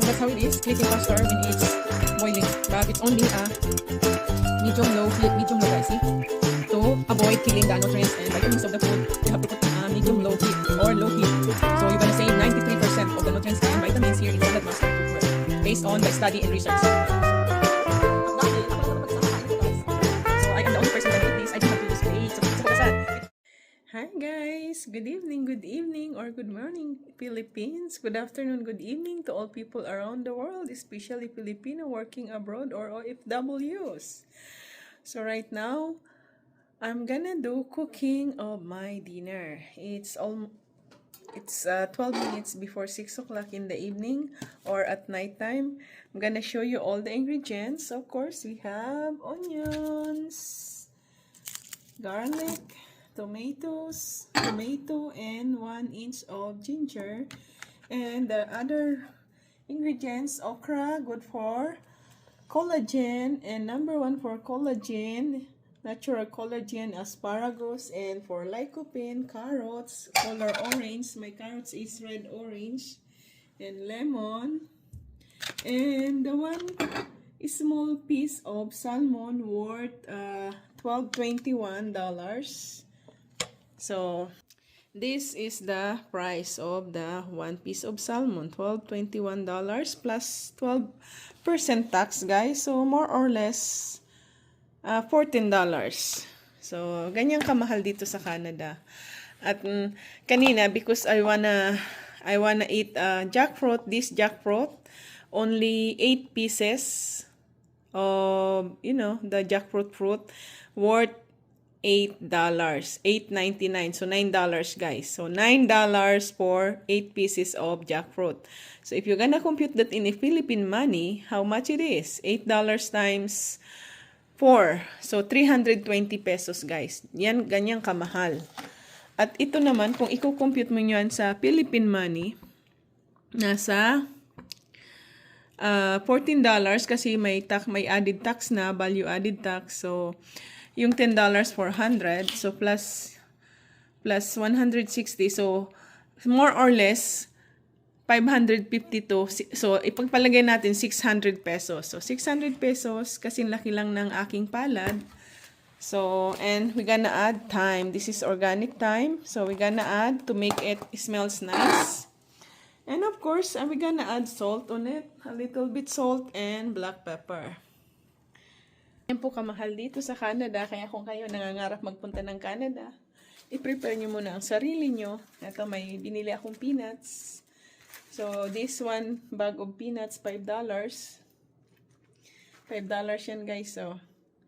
that's how it is, placing castor when it's boiling. But it's only a medium low heat, medium low guys, see? To avoid killing the nutrients and vitamins of the food, you have to put medium low heat or low heat. So you're gonna save 93% of the nutrients and vitamins here in salad master cookware, based on the study and research. So I am the only person that eat this. I don't have to use plate. Hi guys, good evening, or good morning Philippines, good afternoon, good evening to all people around the world, especially Filipino working abroad or OFWs. So right now, I'm gonna do cooking of my dinner. It's 12 minutes before 6 o'clock in the evening or at night time. I'm gonna show you all the ingredients. Of course, we have onions, garlic, tomato, and 1 inch of ginger. And the other ingredients, okra, good for collagen, and number 1 for collagen, natural collagen, asparagus, and for lycopene, carrots, color orange. My carrots is red orange, and lemon, and the one small piece of salmon worth $12.21. So this is the price of the 1 piece of salmon, $12.21 plus 12% tax, guys. So more or less $14. So ganyan kamahal dito sa Canada. At kanina, because I wanna eat jackfruit, this jackfruit, only 8 pieces of, the jackfruit fruit, worth $8, $8.99, so $9, guys. So $9 for 8 pieces of jackfruit. So if you're gonna compute that in a Philippine money, how much it is? $8 times 4, so 320 pesos, guys. Yan, ganyang kamahal. At ito naman, kung i-compute mo yan sa Philippine money, nasa $14 kasi may added tax na, value added tax. So yung $10 for 100, so plus 160, so more or less 552. So ipagpalagay natin 600 pesos. So 600 pesos kasi laki lang ng aking palad. So and we're gonna add thyme. This is organic thyme, so we're gonna add to make it smells nice. And of course, we're gonna add salt on it, a little bit salt and black pepper. Yan po kamahal dito sa Canada, kaya kung kayo nangangarap magpunta ng Canada, i-prepare nyo muna ang sarili nyo. Ito, may binili akong peanuts. So, this one bag of peanuts, $5. $5 yan, guys. So,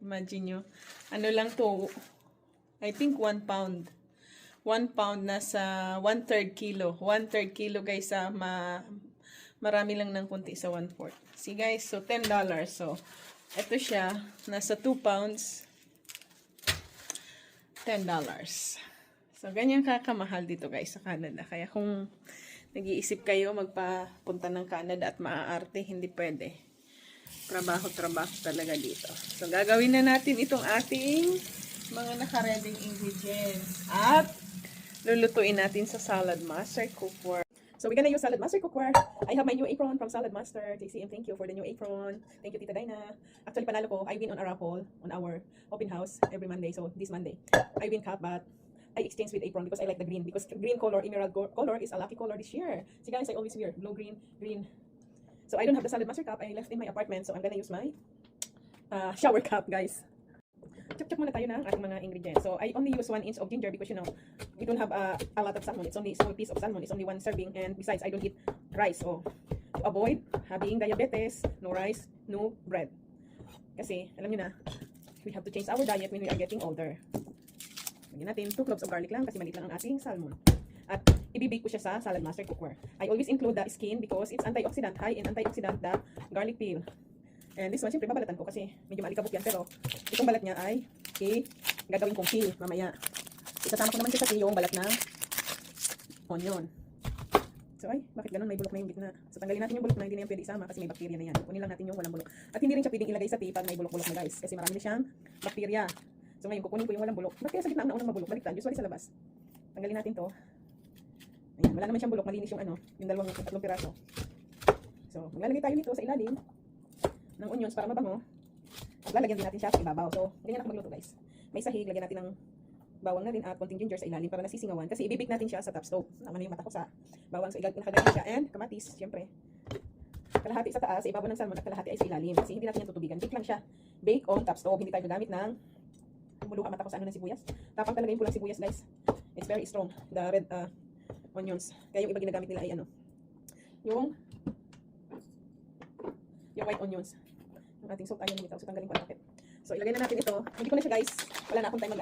imagine nyo. Ano lang to? I think 1 pound. 1 pound nasa 1/3 kilo. 1/3 kilo, guys. Marami lang ng kunti sa 1/4. See, guys? So, $10. So, ito siya, nasa 2 pounds, $10. So, ganyan kakamahal dito, guys, sa Canada. Kaya kung nag-iisip kayo magpapunta ng Canada at maaarte, hindi pwede. Trabaho talaga dito. So, gagawin na natin itong ating mga nakareding ingredients. At lulutuin natin sa Salad Master Cookware. So we're gonna use Salad Master Cookware. I have my new apron from Salad Master. JCM, thank you for the new apron. Thank you, Tita Dinah. Actually, panalo ko. I win on a raffle on our open house every Monday. So this Monday, I win cup, but I exchanged with apron because I like the green. Because green color, emerald color is a lucky color this year. So guys, I always wear blue, green. So I don't have the Salad Master cup. I left in my apartment. So I'm gonna use my shower cup, guys. Chop muna tayo ng ating mga ingredients. So, I only use 1 inch of ginger because, we don't have a lot of salmon. It's only a small piece of salmon. It's only 1 serving. And besides, I don't eat rice. So, to avoid having diabetes, no rice, no bread. Kasi, alam niyo na, we have to change our diet when we are getting older. Lagyan natin 2 cloves of garlic lang kasi maliit lang ang ating salmon. At, ibibake ko siya sa Salad Master Cookware. I always include the skin because it's antioxidant, high in antioxidant, the garlic peel. And this one, siyempre, babalatan ko kasi medyo maalikabok yan. Pero, itong balat niya ay gagawin kong peel mamaya. Isasama ko naman siya sa yung balat ng onion. So, bakit ganun? May bulok na yung gitna. So, tanggalin natin yung bulok na hindi na yan pwede isama kasi may bacteria na yan. Kunin lang natin yung walang bulok. At hindi rin siya pwedeng ilagay sa tea pag may bulok-bulok na, guys. Kasi marami na siyang bacteria. So, ngayon, kukunin ko yung walang bulok. Bakit sa gitna ang naunang mabulok? Baliktad. Usually sa labas. Tanggalin natin to. Ayan, wala naman siyang bulok. Malinis yung yung tatlong piraso. So, maglalagay tayo nito sa ilalim ng onions para mabango. At lalagyan din natin siya sa ibabaw. So, ganyan ako magluto guys. May sahig, lagyan natin ng bawang na rin at konting ginger sa ilalim para nasisingawan. Kasi ibibake natin siya sa top stove. Naman na yung mata ko sa bawang. So, nakagaya siya. And kamatis, syempre. Kalahati sa taas, sa ibabaw ng salmon at kalahati ay sa ilalim. Kasi hindi natin yan tutubigan. Bake lang siya. Bake on top stove. Hindi tayo gagamit ng lumuluha mata ko sa ano ng sibuyas. Tapang talaga yung pulang sibuyas guys. It's very strong. The red onions. Kaya yung iba ginagamit nila ay ano. Yung white onions. Ang ating salt ayaw nito. So, tanggalin ko ang takip. So, ilagay na natin ito. Hindi ko na siya guys. Wala na akong time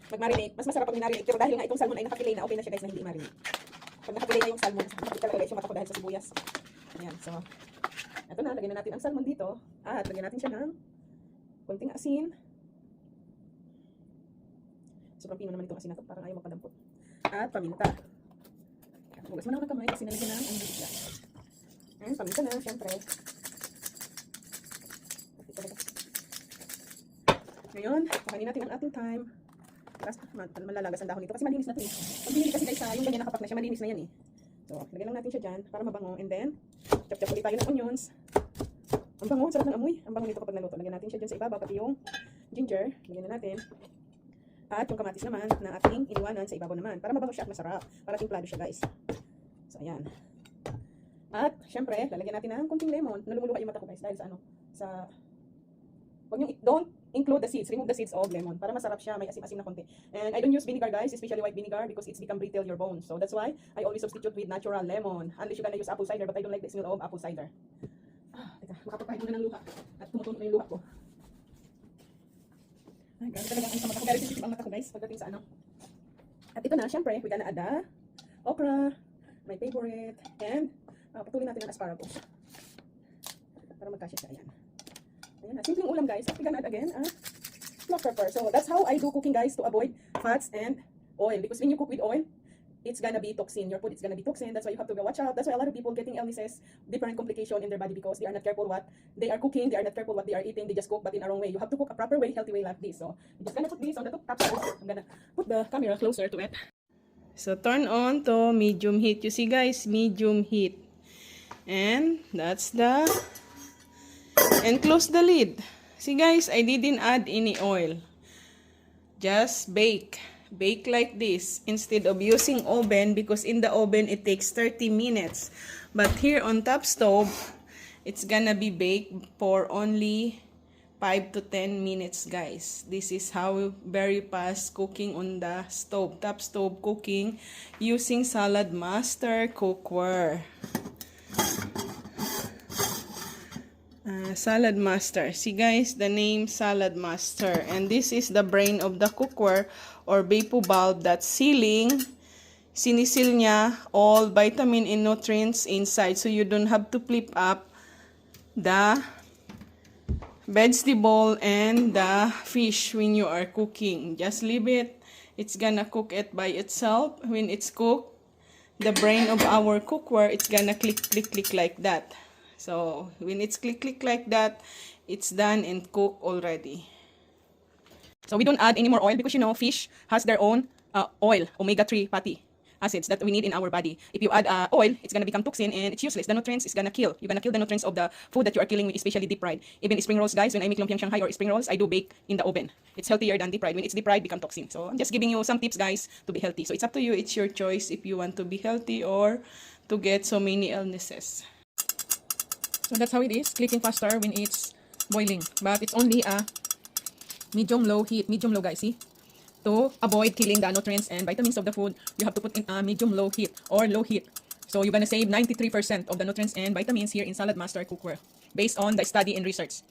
mag-marinate. Mas masarap pag marinate. Pero dahil nga itong salmon ay nakapilay na, okay na siya guys na hindi marinate. Pag nakapilay na yung salmon, nakapilay talaga guys yung mata ko dahil sa sibuyas. Ayan. So, ito na. Lagyan na natin ang salmon dito. At lagyan natin siya ng konting asin. Sobrang pino naman itong asin na ito. Parang ayaw magpadampot. At paminta. Hugas mo na ako ng kamay kasi nalagyan na ang bigla. Ayan, paminta na, syempre. Ngayon, pakanin natin ang ating time. Tapos, malalagas ang dahon nito kasi malinis na ito eh. Pag binili kasi guys, yung ganyan nakapak na siya, malinis na yan eh. So, lagyan lang natin siya dyan para mabango. And then, chop-chop ulit tayo ng onions. Ang bango, sarap ng amoy. Ang bango nito kapag naluto. Lagyan natin siya dyan sa ibabaw, pati yung ginger. Lagyan na natin. At yung kamatis naman na ating iniwanan sa ibabaw naman. Para mabango siya at masarap. Para timplado siya guys. So, ayan. At, syempre, lalagyan natin ng konting lemon. Nalumuluha yung mata ko guys dahil sa ano, don't include the seeds. Remove the seeds of lemon. Para masarap siya. May asim-asim na konti. And I don't use vinegar guys, especially white vinegar because it's become brittle your bones. So that's why I always substitute with natural lemon. Unless you're gonna use apple cider, but I don't like the smell of apple cider. Teka, makapagpahid muna ng luha. At tumutunog na yung luha ko. Ay, grabe talaga ang sa mata ko. Very sensitive ang mata ko guys pagdating sa ano. At ito na, syempre, we gonna add the okra, my favorite, and patuloy natin ang asparagus. Para magkasya siya. Ayan. Ayan na. Simpleng ulam guys. At we gonna add again black pepper. So that's how I do cooking guys to avoid fats and oil. Because when you cook with oil, it's gonna be toxin. Your food is gonna be toxin. That's why you have to go watch out. That's why a lot of people getting illnesses, different complication in their body because they are not careful what they are cooking. They are not careful what they are eating. They just cook but in a wrong way. You have to cook a proper way, healthy way like this. So I'm just gonna put this on the top stove. I'm gonna put the camera closer to it. So turn on to medium heat. You see guys, medium heat. And that's and close the lid. See guys, I didn't add any oil. Just bake. Bake like this instead of using oven because in the oven it takes 30 minutes. But here on top stove, it's gonna be baked for only 5 to 10 minutes guys. This is how very fast cooking on the stove. Top stove cooking using Salad Master cookware. Salad Master. See guys, the name Salad Master. And this is the brain of the cookware or Beppo bulb that's sealing. Sinisil niya all vitamin and nutrients inside. So you don't have to flip up the vegetable and the fish when you are cooking. Just leave it. It's gonna cook it by itself. When it's cooked, the brain of our cookware, it's gonna click, click, click like that. So, when it's click, click like that, it's done and cooked already. So, we don't add any more oil because, you know, fish has their own oil, omega-3 fatty acids that we need in our body. If you add oil, it's going to become toxin and it's useless. The nutrients is going to kill. You're going to kill the nutrients of the food that you are killing with, especially deep fried. Even spring rolls, guys, when I make lumpiang Shanghai or spring rolls, I do bake in the oven. It's healthier than deep fried. When it's deep fried, become toxin. So, I'm just giving you some tips, guys, to be healthy. So, it's up to you. It's your choice if you want to be healthy or to get so many illnesses. So that's how it is, clicking faster when it's boiling. But it's only a medium-low heat. Medium-low guys, see? To avoid killing the nutrients and vitamins of the food, you have to put in a medium-low heat or low heat. So you're gonna save 93% of the nutrients and vitamins here in Salad Master cookware based on the study and research.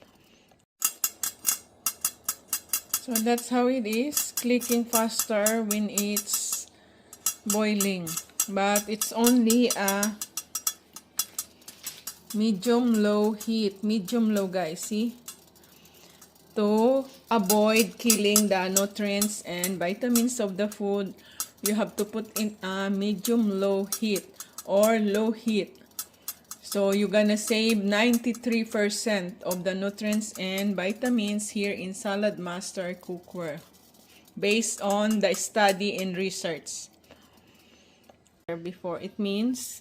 So that's how it is, clicking faster when it's boiling. But it's only a medium-low heat. Medium-low guys, see? To avoid killing the nutrients and vitamins of the food, you have to put in a medium-low heat or low heat. So you're gonna save 93% of the nutrients and vitamins here in Salad Master cookware based on the study and research. Before, it means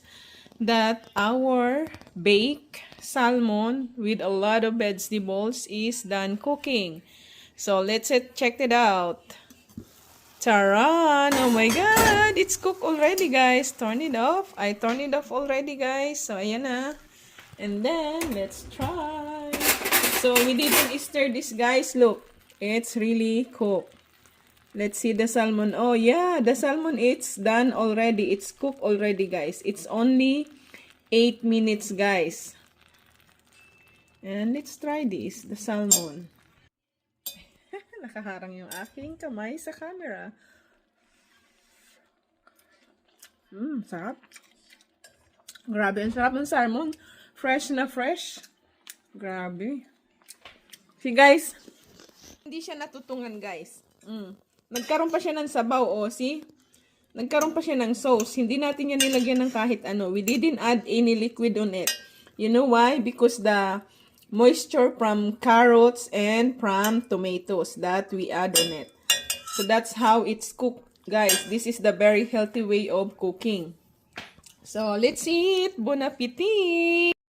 that our baked salmon with a lot of vegetables is done cooking. So let's check it out. Taran! Oh my God! It's cooked already, guys. Turn it off. I turned it off already, guys. So ayan na. And then let's try. So we didn't stir this, guys. Look, it's really cooked. Let's see the salmon. Oh yeah, the salmon, it's done already. It's cooked already, guys. It's only 8 minutes, guys. And let's try this, the salmon. Nakaharang yung aking kamay sa camera. Sarap. Grabe, ang sarap ng salmon. Fresh na fresh. Grabe. See, guys, hindi siya natutungan, guys. Nagkaroon pa siya ng sabaw, oh, see? Nagkaroon pa siya ng sauce. Hindi natin yan nilagyan ng kahit ano. We didn't add any liquid on it. You know why? Because the moisture from carrots and from tomatoes that we add on it. So that's how it's cooked, guys. This is the very healthy way of cooking. So let's eat. Bon appetit!